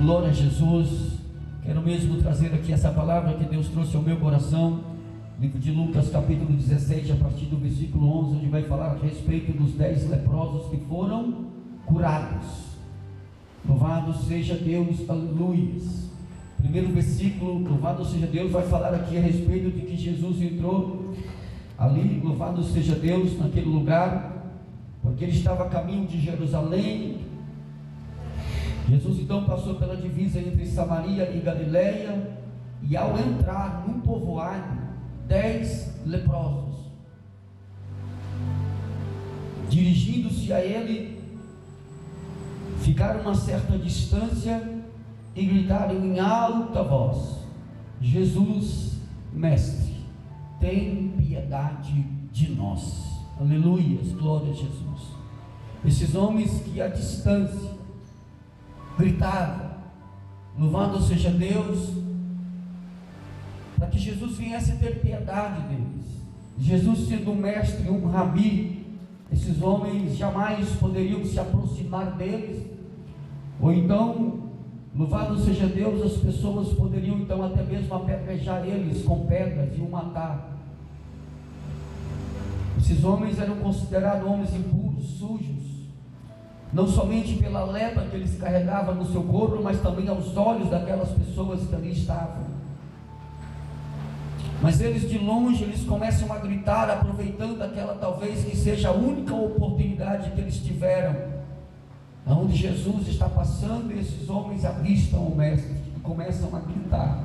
Glória a Jesus. Quero mesmo trazer aqui essa palavra que Deus trouxe ao meu coração. Livro de Lucas, capítulo 16, a partir do versículo 11, onde vai falar a respeito dos 10 leprosos que foram curados. Louvado seja Deus, aleluia. Primeiro versículo, louvado seja Deus, vai falar aqui a respeito de que Jesus entrou ali, louvado seja Deus, naquele lugar, porque ele estava a caminho de Jerusalém. Jesus então passou pela divisa entre Samaria e Galileia, e ao entrar num povoado, 10 leprosos, dirigindo-se a ele, ficaram uma certa distância e gritaram em alta voz: Jesus, mestre, tem piedade de nós. Aleluias, glória a Jesus. Esses homens que à distância gritavam, louvado seja Deus, para que Jesus viesse ter piedade deles. Jesus sendo um mestre, um rabi, esses homens jamais poderiam se aproximar deles, ou então, louvado seja Deus, as pessoas poderiam então até mesmo apedrejar eles com pedras e o matar. Esses homens eram considerados homens impuros, sujos, não somente pela lepra que eles carregavam no seu corpo, mas também aos olhos daquelas pessoas que ali estavam. Mas eles de longe, eles começam a gritar, aproveitando aquela talvez que seja a única oportunidade que eles tiveram, aonde Jesus está passando, e esses homens avistam o mestre e começam a gritar.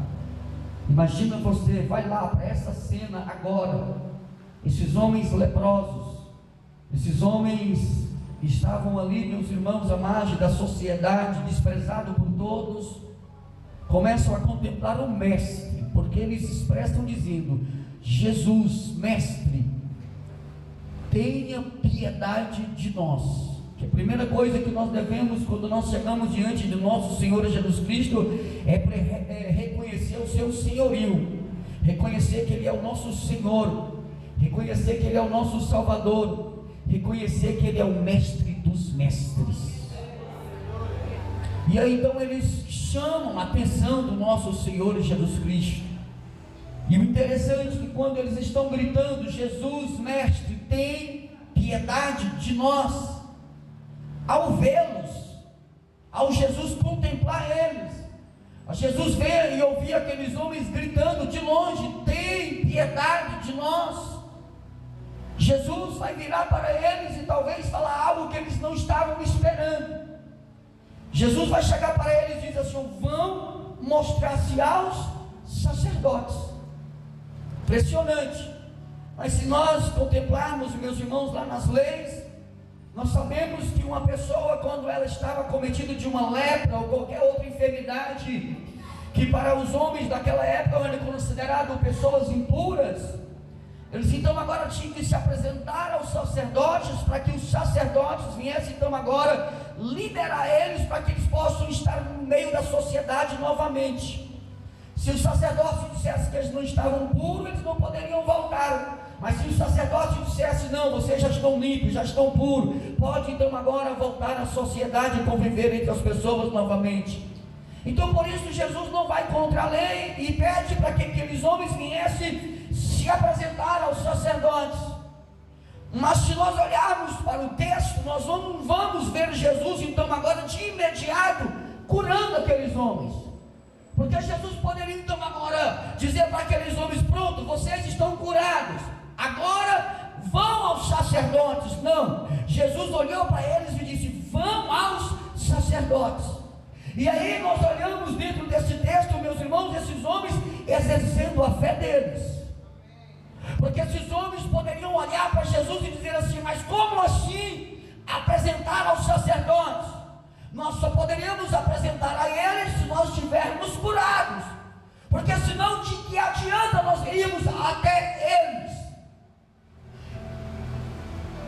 Imagina você, vai lá para essa cena agora, esses homens leprosos, esses homens estavam ali, meus irmãos, à margem da sociedade, desprezado por todos, começam a contemplar o mestre, porque eles expressam dizendo: Jesus, mestre, tenha piedade de nós. Que a primeira coisa que nós devemos, quando nós chegamos diante de nosso Senhor Jesus Cristo, é reconhecer o seu senhorio, reconhecer que Ele é o nosso Senhor, reconhecer que Ele é o nosso Salvador, reconhecer que Ele é o mestre dos mestres. E aí então eles chamam a atenção do nosso Senhor Jesus Cristo. E o interessante é que quando eles estão gritando: Jesus, mestre, tem piedade de nós, ao vê-los, ao Jesus contemplar eles, a Jesus ver e ouvir aqueles homens gritando de longe: tem piedade de nós, Jesus vai virar para eles e talvez falar algo que eles não estavam esperando. Jesus vai chegar para eles e diz assim: vão mostrar-se aos sacerdotes. Impressionante. Mas se nós contemplarmos, meus irmãos, lá nas leis, nós sabemos que uma pessoa, quando ela estava cometida de uma lepra ou qualquer outra enfermidade, que para os homens daquela época eram consideradas pessoas impuras, eles então agora tinham que se apresentar aos sacerdotes, para que os sacerdotes viessem então agora liberar eles, para que eles possam estar no meio da sociedade novamente. Se os sacerdotes dissessem que eles não estavam puros, eles não poderiam voltar. Mas se os sacerdotes dissessem: não, vocês já estão limpos, já estão puros, pode então agora voltar à sociedade e conviver entre as pessoas novamente. Então por isso Jesus não vai contra a lei e pede para que aqueles homens viessem se apresentar aos sacerdotes. Mas se nós olharmos para o texto, nós não vamos ver Jesus então agora de imediato curando aqueles homens, porque Jesus poderia então agora dizer para aqueles homens: pronto, vocês estão curados, agora vão aos sacerdotes. Não, Jesus olhou para eles e disse: vão aos sacerdotes. E aí nós olhamos dentro desse texto, meus irmãos, esses homens exercendo a fé deles, porque esses homens poderiam olhar para Jesus e dizer assim: mas como assim apresentar aos sacerdotes? Nós só poderíamos apresentar a eles se nós estivermos curados, porque senão de que adianta nós iríamos até eles?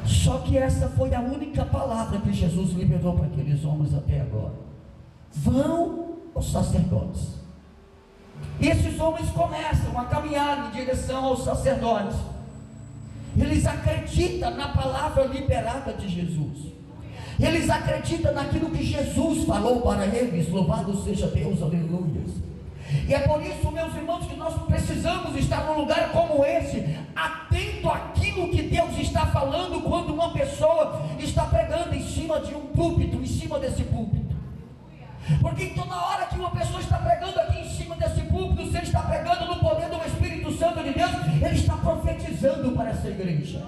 Só que essa foi a única palavra que Jesus liberou para aqueles homens até agora: vão aos sacerdotes. E esses homens começam a caminhar em direção aos sacerdotes. Eles acreditam na palavra liberada de Jesus. Eles acreditam naquilo que Jesus falou para eles. Louvado seja Deus, aleluia. E é por isso, meus irmãos, que nós precisamos estar num lugar como esse, atento àquilo que Deus está falando, quando uma pessoa está pregando em cima de um púlpito, em cima desse púlpito. Porque então, na hora que uma pessoa está pregando aqui em cima desse púlpito, se ele está pregando no poder do Espírito Santo de Deus, ele está profetizando para essa igreja,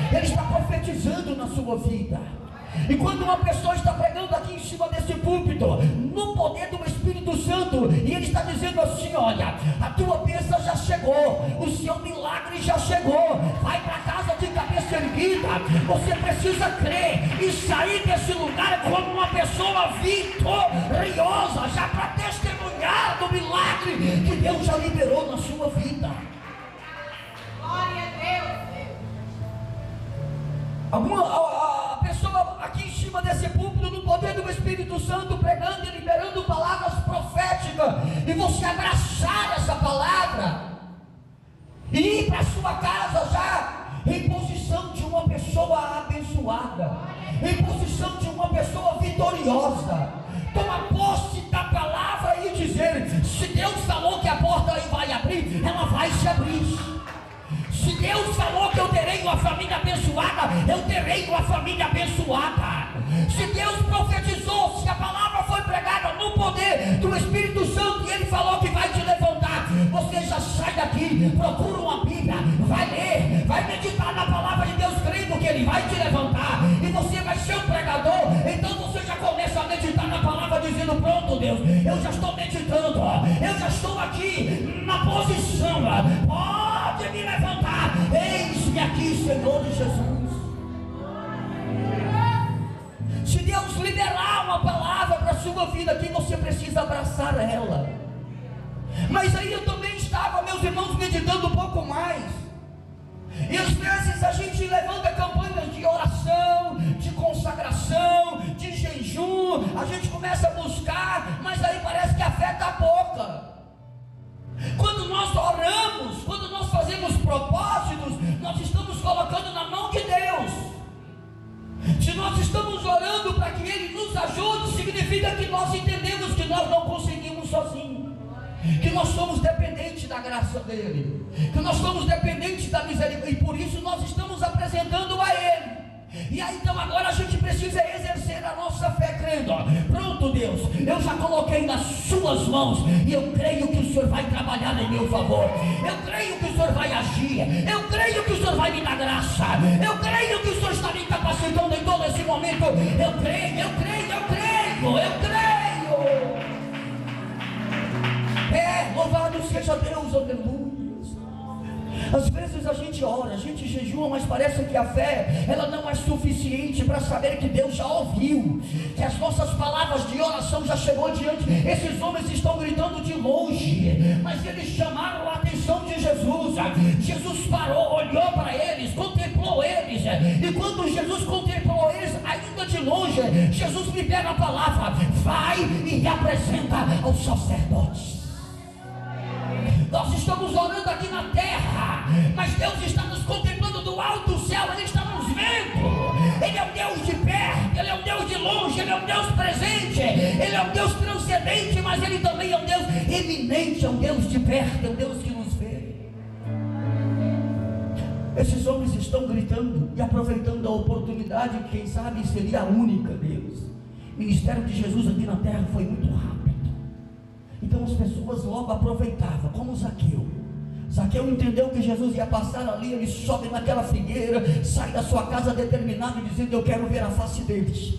ele está profetizando na sua vida. E quando uma pessoa está pregando aqui em cima desse púlpito, no poder do Espírito Santo, e ele está dizendo assim: olha, a tua bênção já chegou, o seu milagre já chegou, vai para casa de cabeça erguida. Você precisa crer e sair desse lugar como uma pessoa vitoriosa, já para testemunhar do milagre que Deus já liberou na sua vida. Glória a Deus. A pessoa aqui em cima desse púlpito, no poder do Espírito Santo, pregando e liberando palavras proféticas, e você abraçar essa palavra e ir para a sua casa já em posição de uma pessoa abençoada, em posição de uma pessoa vitoriosa. Toma posse da palavra e dizer: se Deus falou que a porta vai abrir, ela vai se abrir. Se Deus falou que eu terei uma família abençoada, eu terei uma família abençoada. Se Deus profetizou, se a palavra foi pregada no poder do Espírito Santo, e Ele falou que vai te levantar, você já sai daqui, procura uma Bíblia, vai ler, vai meditar na palavra de Deus, crendo que Ele vai te levantar, e você vai ser um pregador. Então você já começa a meditar na palavra, dizendo: pronto, Deus, eu já estou meditando, eu já estou aqui na posição, pode me levantar. Eis-me aqui, Senhor Jesus. Se Deus liberar uma palavra para a sua vida aqui, você precisa abraçar ela. Mas aí eu também estava, meus irmãos, meditando um pouco mais. E às vezes a gente levanta campanhas de oração, de consagração, de jejum, a gente começa a buscar, mas aí parece que a fé está pouca. Quando nós oramos, quando nós fazemos propósitos, nós estamos colocando na mão de Deus. Se nós estamos orando para que Ele nos ajude, significa que nós entendemos que nós não conseguimos sozinhos, que nós somos dependentes da graça dEle, que nós somos dependentes da misericórdia, e por isso nós estamos apresentando a Ele. E aí então agora a gente precisa exercer a nossa fé crendo: pronto, Deus, eu já coloquei nas suas mãos, e eu creio que o Senhor vai trabalhar em meu favor, eu creio que o Senhor vai agir, eu creio que o Senhor vai me dar graça, eu creio que o Senhor está me capacitando em todo esse momento. Eu creio, eu creio, eu creio, eu creio. Louvado seja Deus, aleluia. Às vezes a gente ora, a gente jejua, mas parece que a fé, ela não é suficiente para saber que Deus já ouviu, que as nossas palavras de oração já chegou diante. Esses homens estão gritando de longe, mas eles chamaram a atenção de Jesus. Jesus parou, olhou para eles, contemplou eles, e quando Jesus contemplou eles, ainda de longe, Jesus libera a palavra: vai e apresenta aos sacerdotes. Nós estamos orando aqui na terra, mas Deus está nos contemplando do alto do céu. Ele está nos vendo. Ele é um Deus de perto, Ele é um Deus de longe, Ele é um Deus presente, Ele é um Deus transcendente, mas Ele também é um Deus eminente, é um Deus de perto, é um Deus que nos vê. Esses homens estão gritando e aproveitando a oportunidade, que quem sabe seria a única deles. O ministério de Jesus aqui na terra foi muito rápido. Então as pessoas logo aproveitavam, como Zaqueu. Zaqueu entendeu que Jesus ia passar ali, ele sobe naquela figueira, sai da sua casa determinado e dizendo: eu quero ver a face deles,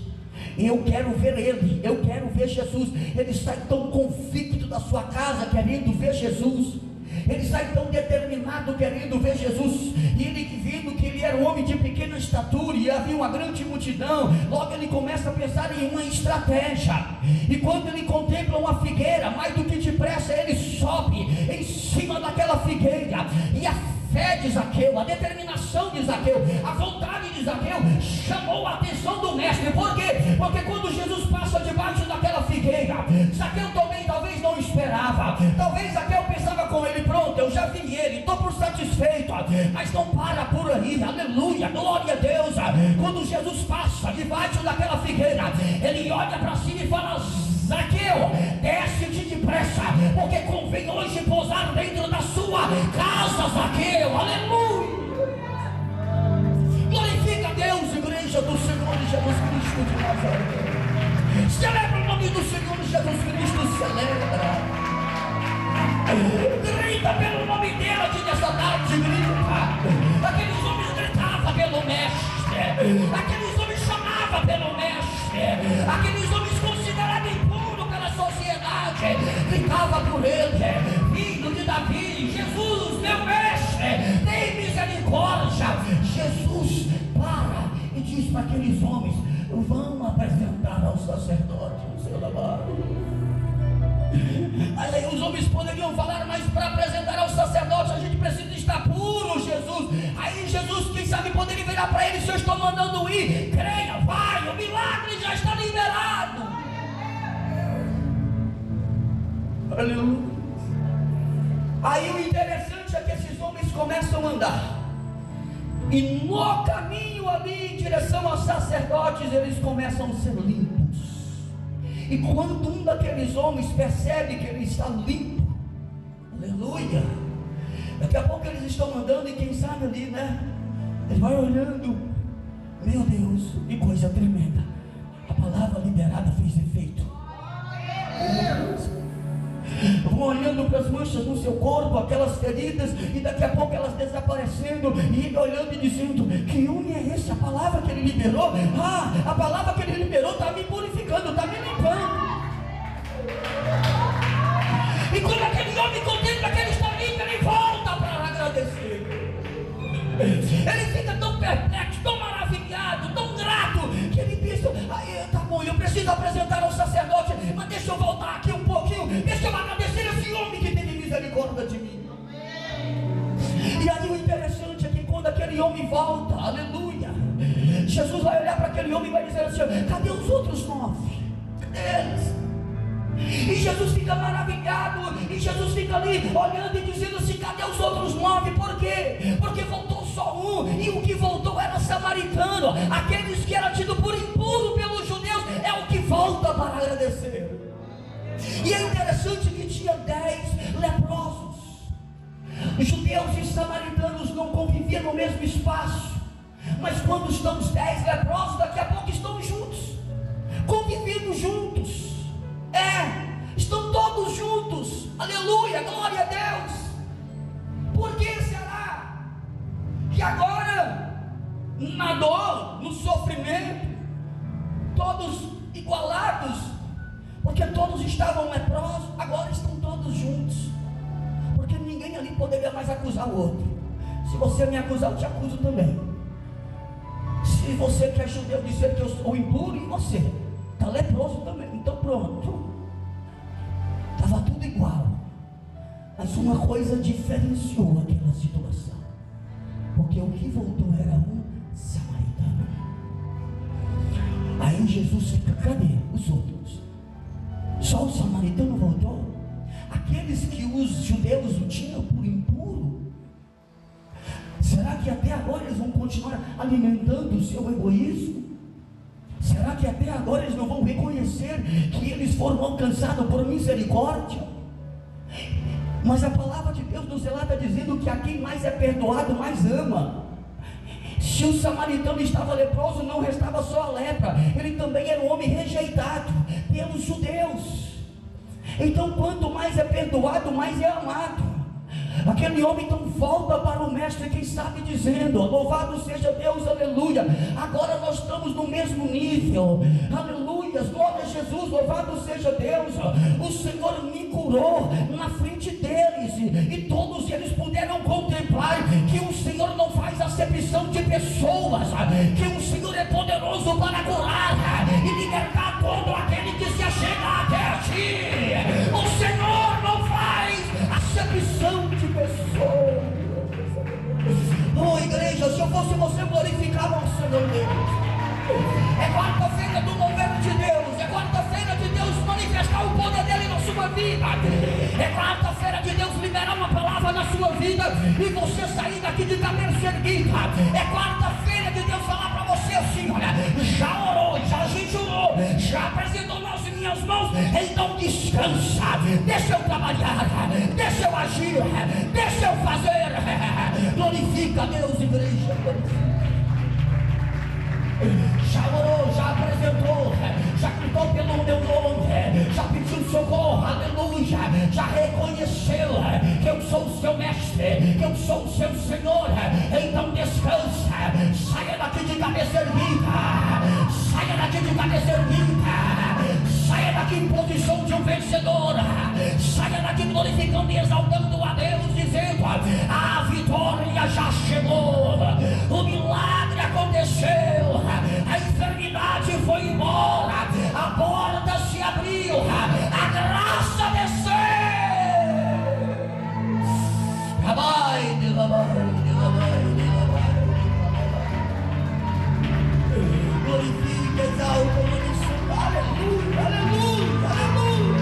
eu quero ver Ele, eu quero ver Jesus. Ele sai tão convicto da sua casa, querendo ver Jesus. Ele sai tão determinado, querendo ver Jesus. E ele, vendo que ele era um homem de pequena estatura e havia uma grande multidão, logo ele começa a pensar em uma estratégia. E quando ele contempla uma figueira, mais do que depressa ele sobe em cima daquela figueira. E a fé de Zaqueu, a determinação de Zaqueu, a vontade de Zaqueu chamou a atenção do mestre. Por quê? Porque quando Jesus passa debaixo daquela figueira, Zaqueu também talvez não esperava. Talvez Zaqueu pensava com ele: pronto, eu já vi ele, estou por satisfeito. Mas não para por aí, aleluia, glória a Deus. Quando Jesus passa debaixo daquela figueira, ele olha para cima e fala: Zaqueu, desce-te depressa, porque convém hoje pousar dentro da sua casa, Zaqueu, aleluia. Glorifica a Deus, igreja do Senhor Jesus Cristo de Nazaré. Celebra o nome do Senhor Jesus Cristo, celebra. Grita pelo nome dele aqui nessa tarde, grita. Aqueles homens gritavam pelo mestre, aqueles homens chamavam pelo mestre, aqueles homens considerados impuros pela sociedade, gritavam por ele: filho de Davi, Jesus, meu mestre, tem misericórdia. Jesus para e diz para aqueles homens: vão apresentar ao sacerdote o seu amado. Mas aí os homens poderiam falar: mas para apresentar ao sacerdote a gente precisa estar puro, Jesus. Aí Jesus, quem sabe, poderia virar para ele: se eu estou mandando ir, creia, vai, o milagre já está liberado. Aleluia. Aí o interessante é que esses homens começam a andar, e no caminho ali em direção aos sacerdotes, eles começam a ser limpos. E quando um daqueles homens percebe que ele está limpo, aleluia, daqui a pouco eles estão andando, e quem sabe ali, né, ele vai olhando: meu Deus, que coisa tremenda, a palavra liberada fez efeito. Vão olhando para as manchas no seu corpo, aquelas feridas, e daqui a pouco elas desaparecendo, e ele olhando e dizendo: que homem é esse? A palavra que ele liberou, a palavra que ele liberou está me purificando, está me limpando. E quando aquele homem contempla que ele está limpo, ele volta para agradecer. Ele fica tão perplexo, tão maravilhado, tão grato, que ele pensa: tá bom, eu preciso apresentar ao sacerdote, mas deixa eu voltar aqui um pouquinho, deixa eu agradecer esse homem que teve misericórdia de mim. E aí o interessante é que quando aquele homem volta, aleluia, Jesus vai olhar para aquele homem e vai dizer assim: cadê os outros 9? Cadê eles? E Jesus fica maravilhado, e Jesus fica ali olhando e dizendo assim: cadê os outros 9? Por quê? Porque voltou só um, e o que voltou era samaritano. Aqueles que eram tidos por impuro pelos judeus é o que volta para agradecer. E é interessante que tinha 10 leprosos. Judeus e samaritanos não conviviam no mesmo espaço, mas quando estão os 10 leprosos, daqui a pouco estão juntos, convivendo juntos. Estão todos juntos, aleluia, glória a Deus. Por que será que agora, na dor, no sofrimento, todos igualados, porque todos estavam leprosos, agora estão todos juntos, porque ninguém ali poderia mais acusar o outro. Se você me acusar, eu te acuso também. Se você que é judeu dizer que eu sou impuro, e você está leproso também, então pronto, estava tudo igual. Mas uma coisa diferenciou aquela situação, porque o que voltou era um samaritano. Aí Jesus fica: cadê os outros? Só o samaritano voltou? Aqueles que os judeus o tinham por impuro, será que até agora eles vão continuar alimentando o seu egoísmo? Será que até agora eles não vão reconhecer que eles foram alcançados por misericórdia? Mas a palavra de Deus nos relata dizendo que a quem mais é perdoado, mais ama. Se o samaritano estava leproso, não restava só a lepra, ele também era um homem rejeitado pelos judeus. Então quanto mais é perdoado, mais é amado. Aquele homem então volta para o mestre, quem sabe dizendo: louvado seja Deus, aleluia, agora nós estamos no mesmo nível, aleluia, glória a Jesus, louvado seja Deus. O Senhor me curou na frente deles, e todos eles puderam contemplar que o Senhor não faz acepção de pessoas, que o Senhor é poderoso para curar e libertar todo aquele que se achega até ti. O Senhor não faz acepção de pessoas. Oh igreja, se eu fosse você, glorificava o Senhor Deus. É quarta-feira do mover de Deus, é quarta-feira de Deus manifestar o poder dele na sua sua vida. É quarta-feira de Deus liberar uma palavra na sua vida e você sair daqui de cabeça erguida. É quarta-feira de Deus falar para você assim: olha, já orou, já jejuou, já apresentou nas minhas mãos, então descansa, deixa eu trabalhar, deixa eu agir, deixa eu fazer. Glorifica a Deus, igreja. Já orou, já apresentou, já gritou pelo meu nome, já pediu socorro, aleluia, já reconheceu que eu sou o seu mestre, que eu sou o seu Senhor. Então descansa, saia daqui de cabeça erguida, saia daqui de cabeça erguida, saia daqui em posição de um vencedor, saia daqui glorificando e exaltando a Deus, dizendo: a vitória já chegou, o milagre aconteceu, a enfermidade foi embora, a porta se abriu, a graça desceu. Glorifique, exalta o nome do Senhor. Aleluia, aleluia, aleluia.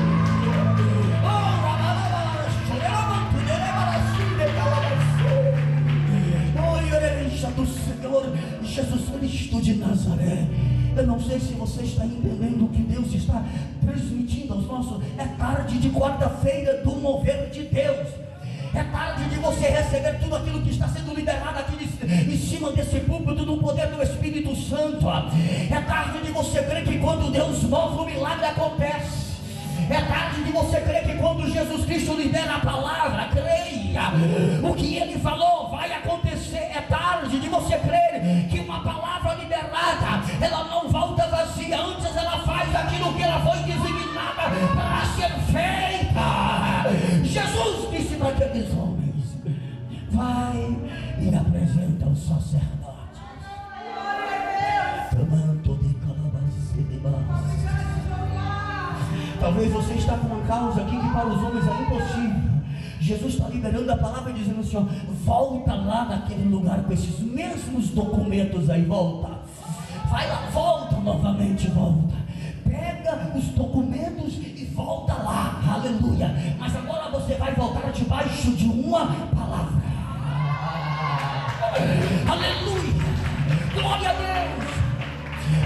Do Senhor Jesus Cristo de Nazaré. Eu não sei se você está entendendo o que Deus está transmitindo aos nossos. É tarde de quarta-feira do mover de Deus. É tarde de você receber tudo aquilo que está sendo liberado aqui em cima desse púlpito no poder do Espírito Santo. É tarde de você crer que quando Deus move, o milagre acontece. É tarde de você crer que quando Jesus Cristo libera a palavra, creia, o que Ele falou vai acontecer. É tarde de você crer que uma palavra liberada, ela não volta vazia, antes ela faz aquilo que ela foi designada para ser feita. Jesus disse para aqueles homens: vai e apresenta os sacerdotes. Manto de calabacete de base. Talvez você está com uma causa aqui que para os homens é impossível. Jesus está liberando a palavra e dizendo assim: ó, volta lá naquele lugar com esses mesmos documentos aí, volta. Vai lá, volta novamente, volta. Pega os documentos e volta lá, aleluia. Mas agora você vai voltar debaixo de uma palavra. Aleluia, glória a Deus.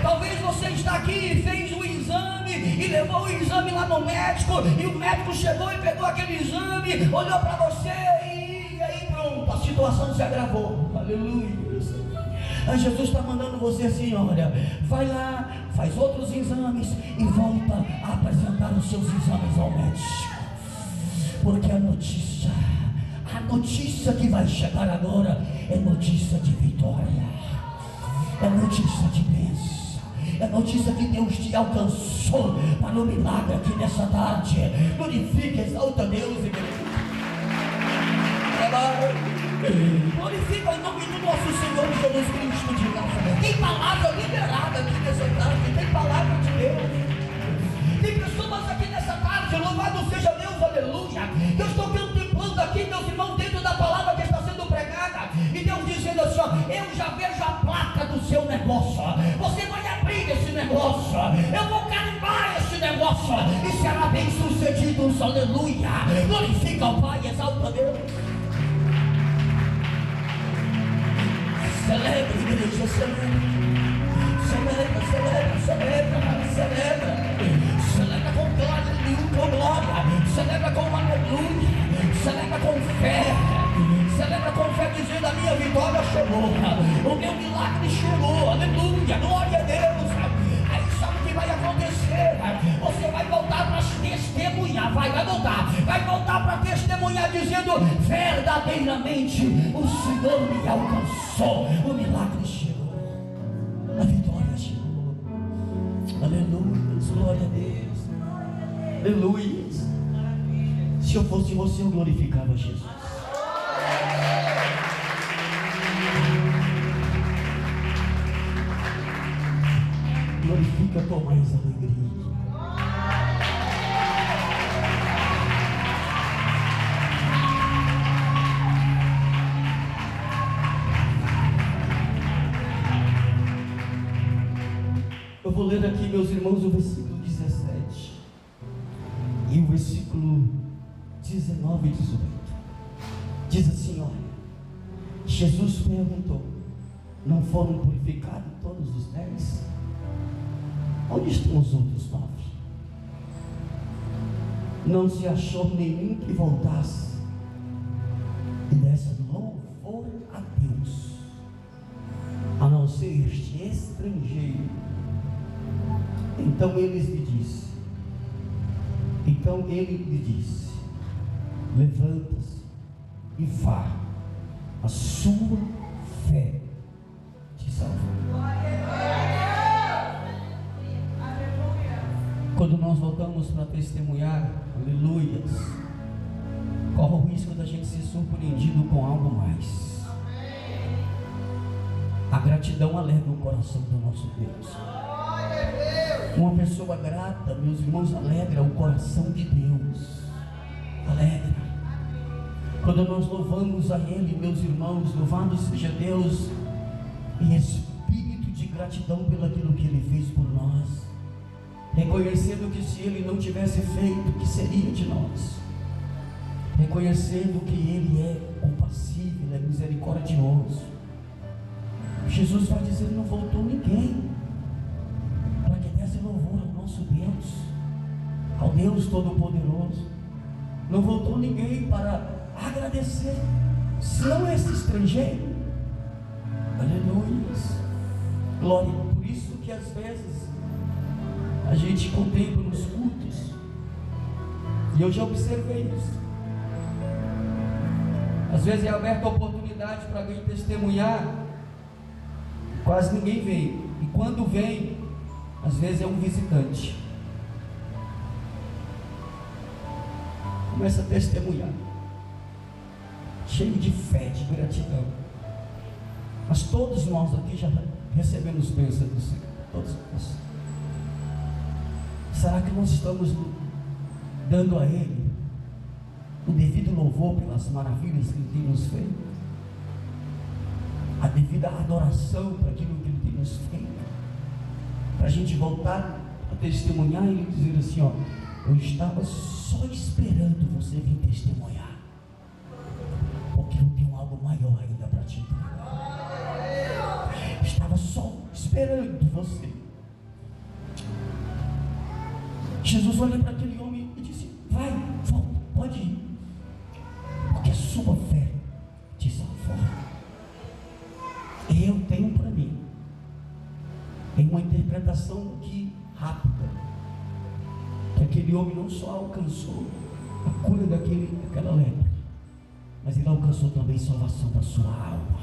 Talvez você está aqui e fez um exame e levou o exame lá no médico, e o médico chegou e pegou aquele exame, olhou para você e aí pronto, a situação se agravou. Aleluia. Aí Jesus está mandando você assim: olha, vai lá, faz outros exames e volta a apresentar os seus exames ao médico, porque a notícia que vai chegar agora é notícia de vitória, é notícia de bênção. É notícia que Deus te alcançou para o milagre aqui nessa tarde. Glorifique, exalta Deus, igreja. Glorifica em nome do nosso Senhor Jesus Cristo de Nazaré. Tem palavra liberada aqui nessa tarde, tem palavra de Deus. Tem pessoas aqui nessa tarde, louvado seja Deus, aleluia. Eu estou contemplando aqui, meus irmãos, dentro da palavra que está sendo pregada, e Deus dizendo assim: ó, eu já vejo a placa do seu negócio. Você vai abrir esse negócio, eu vou carimbar esse negócio e será bem sucedido. Aleluia. Glorifica o Pai, exalta Deus. Celebra, igreja, celebra. Celebra, celebra, celebra, celebra. Celebra com glória, celebra com aleluia, celebra com fé, celebra com fé, dizendo: a minha vitória chegou, o meu milagre chegou, aleluia, glória a Deus. Aí sabe o que vai acontecer? Você vai voltar para testemunhar, vai voltar para testemunhar, dizendo: verdadeiramente o Senhor me alcançou, o milagre chegou, a vitória chegou. Aleluia, glória a Deus. Aleluia. Se eu fosse você, eu glorificava Jesus. Glorifica com mais alegria. Eu vou ler aqui, meus irmãos, o versículo 17 e o versículo 19 e 18. Diz assim, olha, Jesus perguntou: não foram purificados todos os 10? Onde estão os outros 9? Não se achou nenhum que voltasse e desse louvor a Deus, a não ser este estrangeiro. Então ele lhe disse: levanta-se e vá, a sua fé te salvou. Quando nós voltamos para testemunhar, aleluias, corre o risco da gente ser surpreendido com algo mais. A gratidão alegra o coração do nosso Deus. Uma pessoa grata, meus irmãos, alegra o coração de Deus. Alegra. Quando nós louvamos a Ele, meus irmãos, louvado seja Deus, em espírito de gratidão pelo aquilo que Ele fez por nós, reconhecendo que se Ele não tivesse feito, o que seria de nós? Reconhecendo que Ele é compassível, é misericordioso. Jesus vai dizer: não voltou ninguém para que desse louvor ao nosso Deus, ao Deus Todo-Poderoso. Não voltou ninguém para agradecer, senão esse estrangeiro. Aleluia, glória. Por isso que às vezes a gente contempla nos cultos, e eu já observei isso. Às vezes é aberta a oportunidade para alguém testemunhar, quase ninguém vem, e quando vem, às vezes é um visitante. Começa a testemunhar, cheio de fé, de gratidão. Mas todos nós aqui já recebemos bênção do Senhor, todos nós. Será que nós estamos dando a Ele o devido louvor pelas maravilhas que Ele tem nos feito? A devida adoração para aquilo que Ele tem nos feito? Para a gente voltar a testemunhar e Ele dizer assim: ó, eu estava só esperando você vir testemunhar, porque eu tenho algo maior ainda para te entregar. Estava só esperando você. Jesus olha para aquele homem e disse: vai, volta, pode ir, porque a sua fé te salvou. Eu tenho para mim, em uma interpretação que rápida, que aquele homem não só alcançou a cura daquela lepra, mas ele alcançou também salvação da sua alma.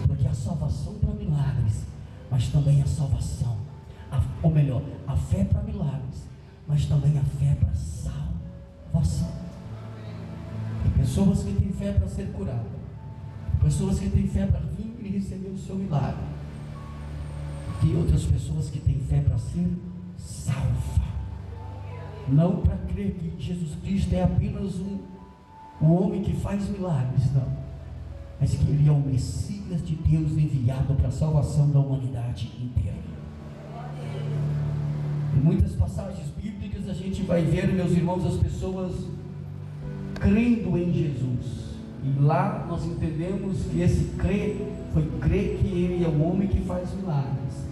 Porque a salvação para milagres, mas também a salvação, ou melhor, a fé para milagres, mas também a fé para salvação. Tem pessoas que têm fé para ser curada, pessoas que têm fé para vir e receber o seu milagre. Tem outras pessoas que têm fé para ser salva, não para crer que Jesus Cristo é apenas um homem que faz milagres, não, mas que Ele é o Messias de Deus enviado para a salvação da humanidade inteira. Em muitas passagens bíblicas a gente vai ver, meus irmãos, as pessoas crendo em Jesus, e lá nós entendemos que esse crer foi crer que Ele é o homem que faz milagres.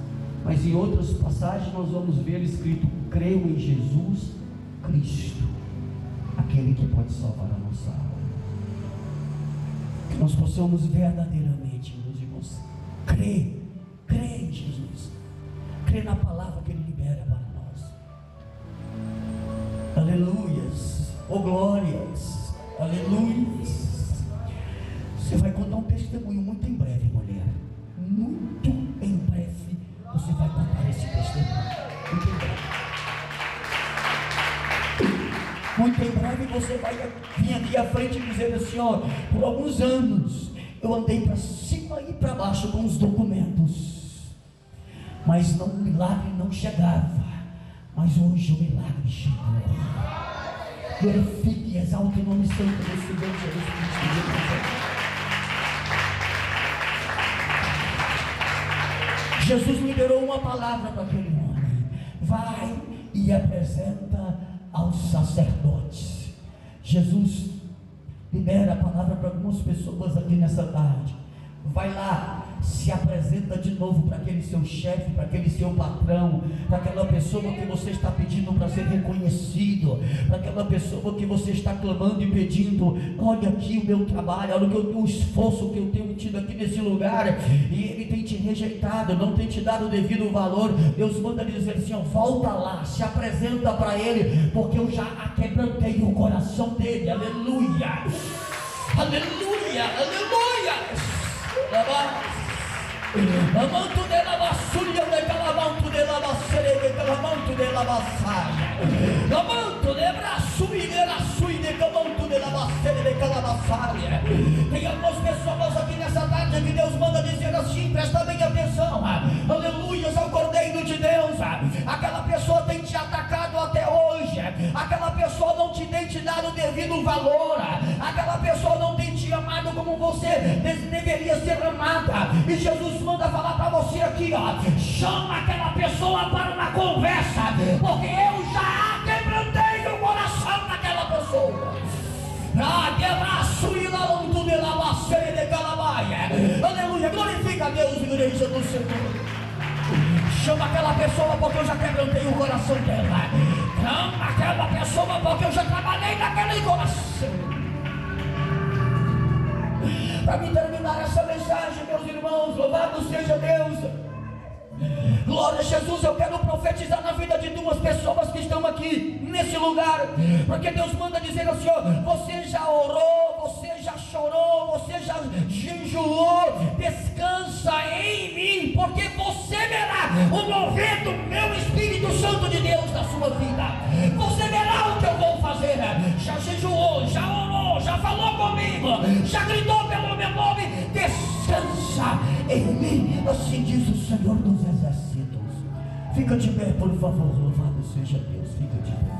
Mas em outras passagens nós vamos ver escrito: creio em Jesus Cristo, aquele que pode salvar a nossa alma. Que nós possamos verdadeiramente, meus irmãos, crer em Jesus, crer na palavra que Ele libera para nós. Aleluias, oh glórias, aleluias. Você vai contar um testemunho muito em breve, mulher, muito em breve você vai contar esse testemunho, muito em breve. Muito em breve você vai vir aqui à frente e dizer assim: ó, por alguns anos eu andei para cima e para baixo com os documentos, mas o milagre não chegava, mas hoje o milagre chegou. Glorifique e exalte o nome santo do Senhor Jesus Cristo. Jesus liberou uma palavra para aquele homem: vai e apresenta aos sacerdotes. Jesus libera a palavra para algumas pessoas aqui nessa tarde. Vai lá, se apresenta de novo para aquele seu chefe, para aquele seu patrão, para aquela pessoa que você está pedindo para ser reconhecido, para aquela pessoa que você está clamando e pedindo: olha aqui o meu trabalho, olha o esforço que eu tenho tido aqui nesse lugar, e ele tem te rejeitado, não tem te dado o devido valor. Deus manda dizer assim: ó, volta lá, se apresenta para ele, porque eu já aquebrantei o coração dele. Aleluia, aleluia, aleluia. Amanto de la basura de calamanto de la basere de calamanto de la bassaia. Amanto de braço e de braço e de calamanto de la basere de calabassaia. Tem algumas pessoas aqui nessa tarde que Deus manda dizer assim: presta bem atenção. Aleluia, ao Cordeiro de Deus. Aquela pessoa tem te atacado até hoje. Aquela pessoa não te tem te dado o devido valor. Aquela pessoa não tem te amado como você deveria ser amada. E Jesus manda falar para você aqui, ó: chama aquela pessoa para uma conversa, porque eu já quebrantei o coração daquela pessoa. Aleluia, glorifica a Deus, igreja do Senhor. Chama aquela pessoa porque eu já quebrantei o coração dela. Chama aquela pessoa porque eu já trabalhei naquele coração. Para me terminar essa mensagem, meus irmãos, louvado seja Deus. Glória a Jesus. Eu quero profetizar na vida de duas pessoas que estão aqui nesse lugar, porque Deus manda dizer assim: ó, você já orou, você já chorou, você já jejuou, descansa em mim, porque você verá o mover do meu Espírito Santo de Deus na sua vida. Você verá o que eu vou fazer. Já jejuou, já orou, já falou comigo, já gritou pelo meu nome. Descansa em mim, assim diz o Senhor dos Exércitos. Fica de pé, por favor, louvado seja Deus, fica de pé.